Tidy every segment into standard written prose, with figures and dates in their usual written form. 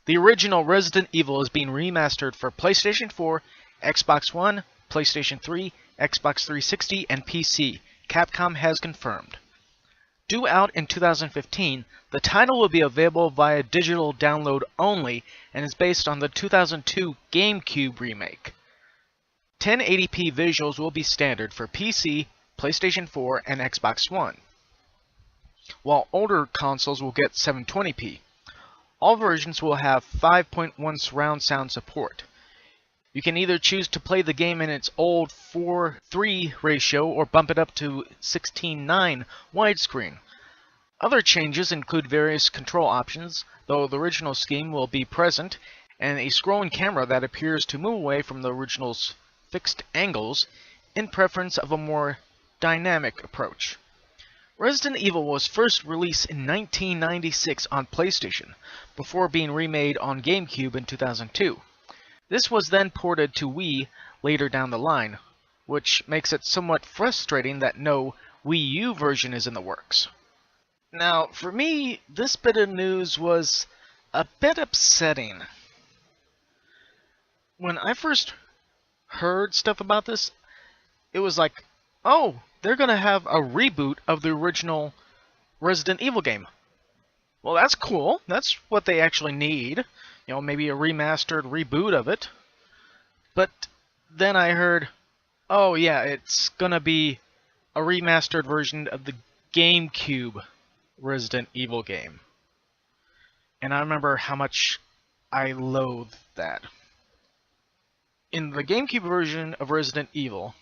The original Resident Evil is being remastered for PlayStation 4, Xbox One, PlayStation 3, Xbox 360, and PC. Capcom has confirmed. Due out in 2015, the title will be available via digital download only and is based on the 2002 GameCube remake. 1080p visuals will be standard for PC, PlayStation 4, and Xbox One, while older consoles will get 720p. All versions will have 5.1 surround sound support. You can either choose to play the game in its old 4:3 ratio or bump it up to 16:9 widescreen. Other changes include various control options, though the original scheme will be present, and a scrolling camera that appears to move away from the original's fixed angles in preference of a more dynamic approach. Resident Evil was first released in 1996 on PlayStation, before being remade on GameCube in 2002. This was then ported to Wii later down the line, which makes it somewhat frustrating that no Wii U version is in the works. Now, for me, this bit of news was a bit upsetting. When I first heard stuff about this, it was like, oh, they're going to have a reboot of the original Resident Evil game. Well, that's cool. That's what they actually need. Maybe a remastered reboot of it. But then I heard, oh yeah, it's going to be a remastered version of the GameCube Resident Evil game. And I remember how much I loathed that. In the GameCube version of Resident Evil,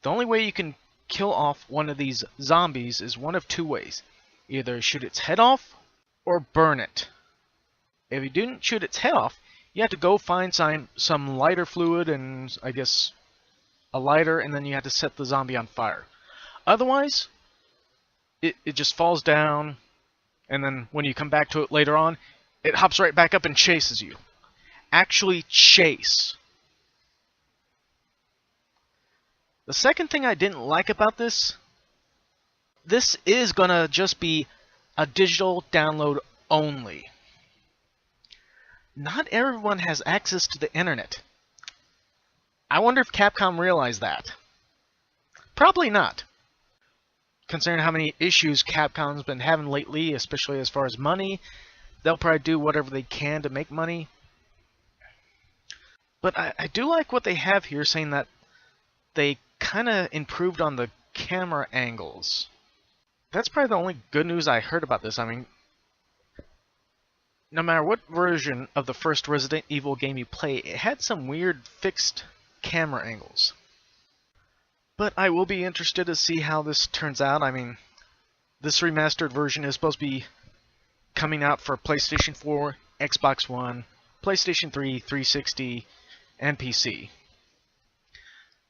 the only way you can kill off one of these zombies is one of two ways. Either shoot its head off, or burn it. If you didn't shoot its head off, you have to go find some lighter fluid and, I guess, a lighter, and then you have to set the zombie on fire. Otherwise, it just falls down, and then when you come back to it later on, it hops right back up and chases you. Actually chase. The second thing I didn't like about this is gonna just be a digital download only. Not everyone has access to the internet. I wonder if Capcom realized that. Probably not. Considering how many issues Capcom's been having lately, especially as far as money, they'll probably do whatever they can to make money. But I do like what they have here, saying that they kind of improved on the camera angles. That's probably the only good news I heard about this. I mean, no matter what version of the first Resident Evil game you play, it had some weird fixed camera angles. But I will be interested to see how this turns out. I mean, this remastered version is supposed to be coming out for PlayStation 4, Xbox One, PlayStation 3, 360, and PC.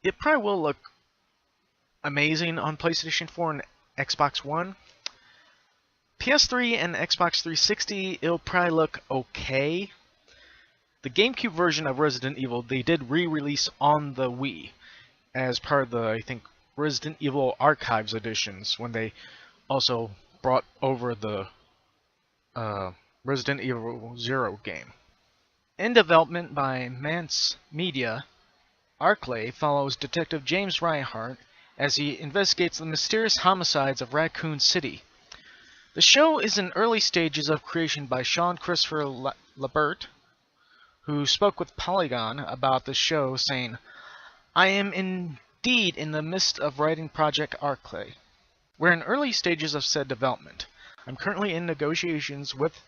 It probably will look amazing on PlayStation 4 and Xbox One. PS3 and Xbox 360, it'll probably look okay. The GameCube version of Resident Evil, they did re-release on the Wii as part of the, I think, Resident Evil Archives editions, when they also brought over the Resident Evil 0 game. In development by Mass Media, Arklay follows Detective James Reinhardt as he investigates the mysterious homicides of Raccoon City. The show is in early stages of creation by Sean Christopher Labert, who spoke with Polygon about the show, saying, "I am indeed in the midst of writing Project Arklay. We're in early stages of said development. I'm currently in negotiations with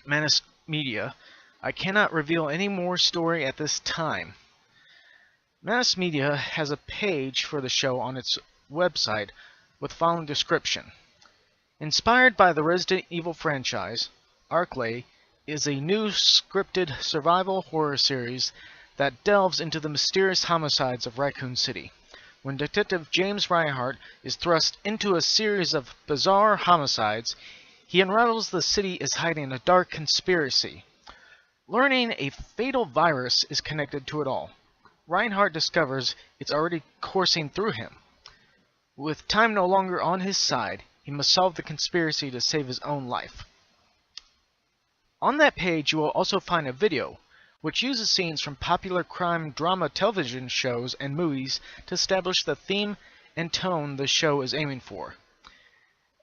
Mass Media. I cannot reveal any more story at this time." Mass Media has a page for the show on its website with the following description. Inspired by the Resident Evil franchise, Arklay is a new scripted survival horror series that delves into the mysterious homicides of Raccoon City. When Detective James Reinhardt is thrust into a series of bizarre homicides, he unravels the city is hiding a dark conspiracy. Learning a fatal virus is connected to it all, Reinhardt discovers it's already coursing through him. With time no longer on his side, he must solve the conspiracy to save his own life. On that page, you will also find a video, which uses scenes from popular crime drama television shows and movies to establish the theme and tone the show is aiming for.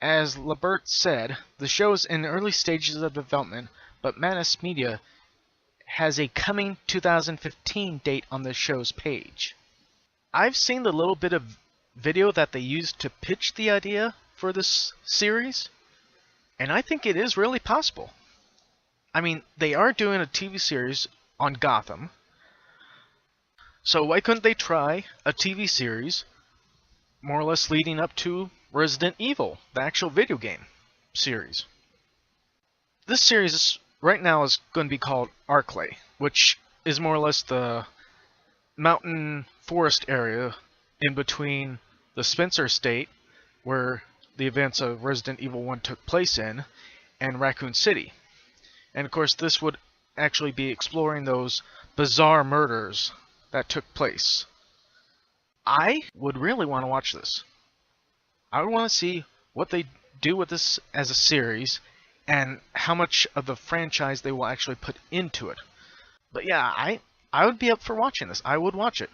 As Labert said, the show is in early stages of development, but Manus Media has a coming 2015 date on the show's page. I've seen the little bit of video that they used to pitch the idea for this series, and I think it is really possible. I mean, they are doing a TV series on Gotham, so why couldn't they try a TV series more or less leading up to Resident Evil, the actual video game series? This series right now is going to be called Arklay, which is more or less the mountain forest area in between the Spencer Estate, where the events of Resident Evil 1 took place in, and Raccoon City. And of course, this would actually be exploring those bizarre murders that took place. I would really want to watch this. I would want to see what they do with this as a series, and how much of the franchise they will actually put into it. But yeah, I would be up for watching this. I would watch it.